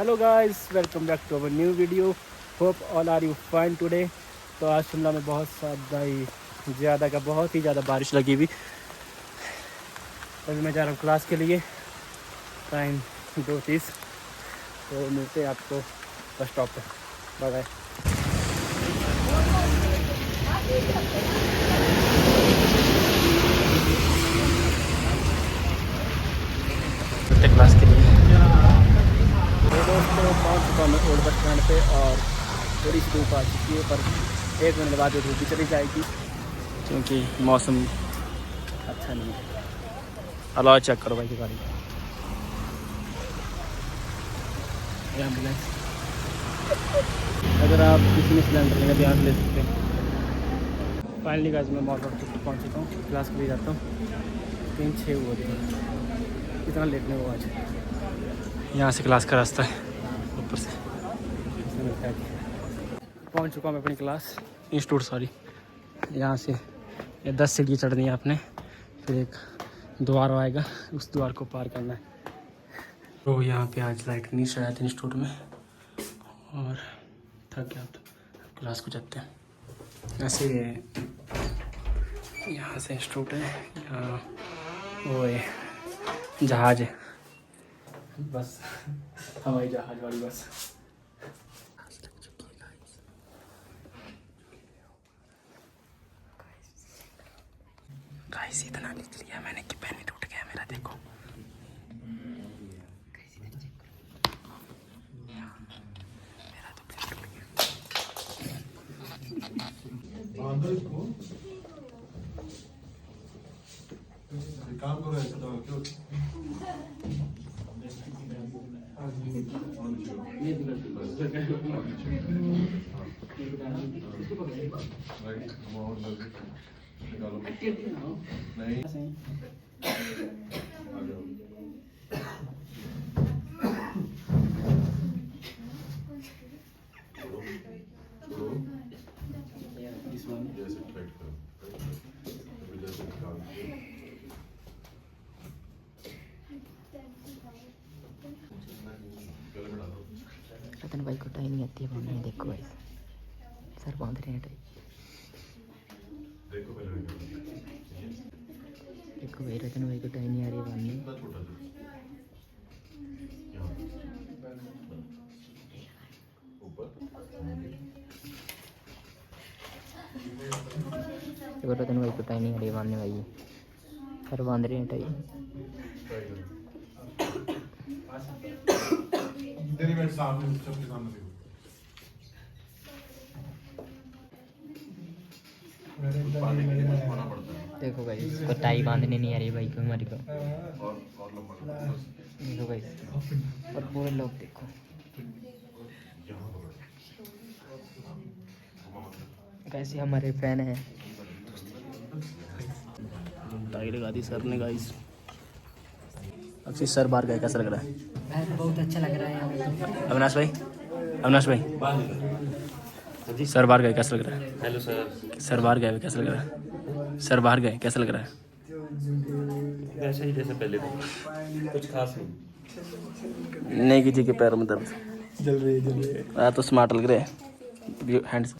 Hello guys, welcome back to our new video. Hope all are you fine today. तो आज शिमला में बहुत ज़्यादा बारिश लगी हुई। अभी मैं जा रहा हूँ क्लास के लिए। टाइम 2:30। तो मिलते हैं आपको बस स्टॉप पे। Bye bye. क्लास के लिए दोस्तों पहुँच चुका मैं ओल्ड बस स्टैंड पे और थोड़ी सी धूप आ चुकी है, पर 1 मिनट बाद धूप भी चली जाएगी क्योंकि मौसम अच्छा नहीं है। अलाउ चेक करो भाई की गाड़ी। एम्बुलेंस अगर आप किसी ने सिलेंडर लेगा ध्यान ले सकते हैं। फाइनली गाइस मैं मॉल रोड तक पहुँच चुका हूँ। क्लास के लिए जाता हूँ। 3-6 हुआ थे, इतना लेट नहीं हुआ आज। यहाँ से क्लास का रास्ता है ऊपर से पहुँच चुका हूँ मैं अपनी क्लास इंस्टीट्यूट। सॉरी, यहाँ से ये 10 सीढ़ी चढ़नी है आपने, फिर एक द्वार आएगा, उस द्वार को पार करना है। तो यहाँ पे आज लाइट नहीं शायद इंस्टीट्यूट में, और थक गया तो क्लास को जाते हैं। ऐसे यहाँ से इंस्टीट्यूट है, यहाँ वो है जहाज है, बस हवाई जहाज वाली बस। गाइस इतना लिख लिया मैंने कि पेन ही टूट गया मेरा। देखो मेरा तो पेन टूट गया। काम करो ऐसा तो क्यों रतन भाई को टाई नहीं आती है बांधने। देखो भाई सर बांध रहे हैं टाई। देखो भाई रतन भाई को टाई नहीं आ रही है बांधने। देखो रतन भाई को टाई नहीं आ रही है बांधने। भाई सर बांध रहे हैं टाई। देखो भाई इसको टाई बांधने नहीं आ रही भाई को, हमारी को। देखो भाई और पूरे लोग देखो कैसे हमारे फैन है। टाई लगा दी सर ने गाइस। अक्षय सर बाहर गए, कैसा लग रहा है? बहुत अच्छा लग रहा है। अविनाश भाई सर बाहर गए, कैसा लग रहा है? Hello sir. सर बाहर गए कैसा लग रहा है? सर बाहर गए कैसा लग रहा है? वैसे ही जैसे पहले थे, कुछ खास नहीं। नहीं किसी के पैरों में दर्द जल रही है। तो स्मार्ट लग रहे हैं hands.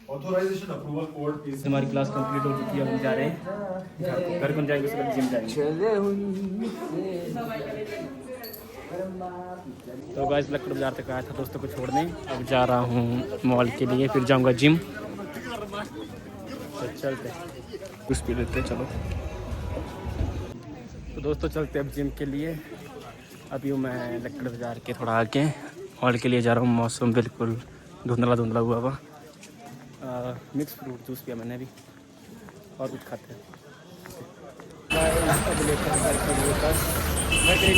Authorization approval code is. हमारी क्लास कंप्लीट हो चुकी है, हम जा रहे हैं घर को जाएंगे, उसके बाद जिम जाएंगे। तो गाइस लक्कड़ बाजार तक आया था दोस्तों को छोड़ने, अब जा रहा हूँ मॉल के लिए, फिर जाऊँगा जिम। तो चलते कुछ स्पीड लेते चलो। तो दोस्तों चलते अब जिम के लिए। अभी मैं लक्कड़ बाजार के थोड़ा आगे मॉल के लिए जा रहा हूँ। मौसम बिल्कुल धुंधला हुआ हुआ। मिक्स फ्रूट जूस पिया मैंने अभी, और कुछ खाते हैं।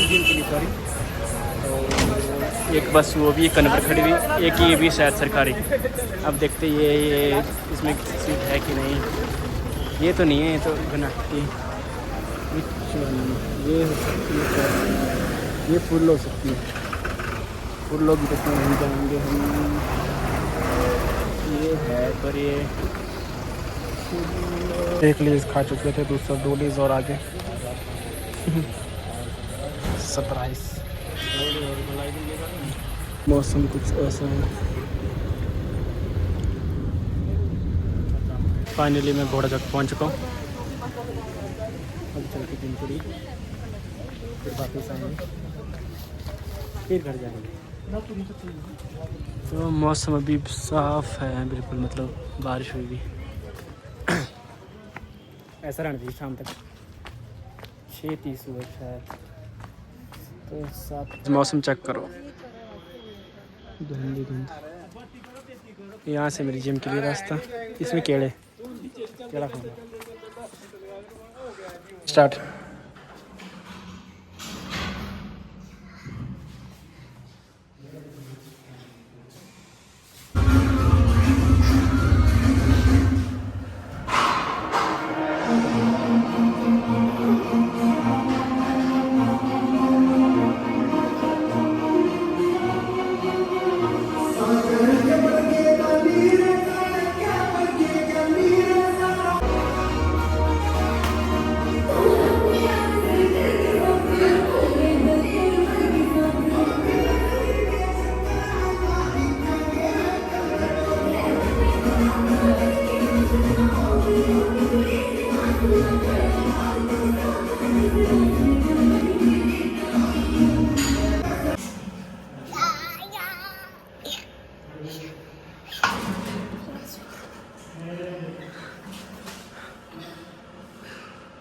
जिम के लिए सॉरी। तो एक बस वो भी कन्वर खड़ी हुई, एक ये भी शायद सरकारी। अब देखते ये इसमें सीट है कि नहीं। ये तो नहीं है, ये तो बना ये हो सकती है, ये फुल हो सकती है। फुल लोग भी तो नहीं जाएंगे हम। ये है पर ये एक लीज खा चुके थे, दूसरा 2 लीज और आगे। सरप्राइज मौसम कुछ ऐसा है। फाइनली मैं घोड़ा चौक पहुंच चुका हूँ। अब चल के दिनचड़ी फिर वापस आएंगे, फिर घर जाएंगे। तो मौसम अभी साफ है बिल्कुल, मतलब बारिश हुई भी। ऐसा रहना चाहिए शाम तक, 6:30 हुआ शायद। तो साफ मौसम चेक करो, धुंध ही धुंध। यहाँ से मेरी जिम के लिए रास्ता, इसमें केड़े खाऊंगा। स्टार्ट।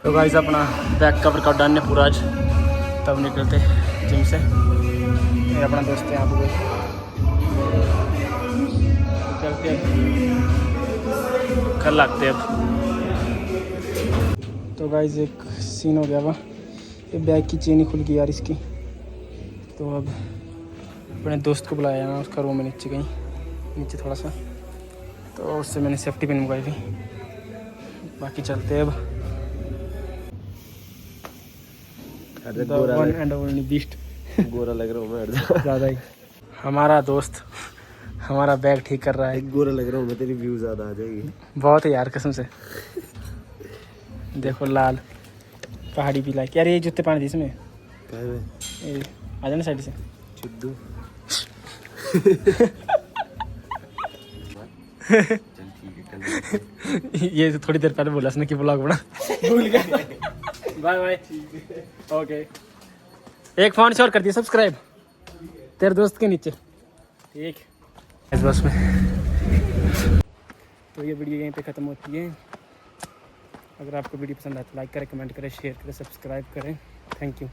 तो गाइस अपना बैक का वर्कआउट डन है पूरा आज, तब निकलते जिम से। ये अपना दोस्त है यहाँ पे, चलते कल लगते अब। तो गाइस एक सीन हो गया वा, ये बैग की चेन ही खुल गई यार इसकी। तो अब अपने दोस्त को बुलाया ना, उसका रूम है नीचे कहीं, नीचे थोड़ा सा, तो उससे मैंने सेफ्टी पिन मंगवाई थी। बाकी चलते अब। One and only beast. गोरा लग रहा हूँ मैं ज़्यादा ही। हमारा दोस्त हमारा बैग ठीक कर रहा है। गोरा लग रहा हूँ मैं, तेरी व्यू ज़्यादा आ जाएगी। बहुत है यार कसम से। देखो लाल पहाड़ी भी लाइक यार, ये जूते पहने थे इसमें। ये आ जाना साइड से चिद्दू। ये तो थोड़ी देर पहले बोला उसने कि ब्लॉग बना, भूल गया। Bye bye. ओके, एक फोन से और कर दिया सब्सक्राइब तेरे दोस्त के नीचे, ठीक इस बस में। तो ये वीडियो यहीं पे ख़त्म होती है। अगर आपको वीडियो पसंद आए तो लाइक करें, कमेंट करें, शेयर करें, सब्सक्राइब करें। Thank you.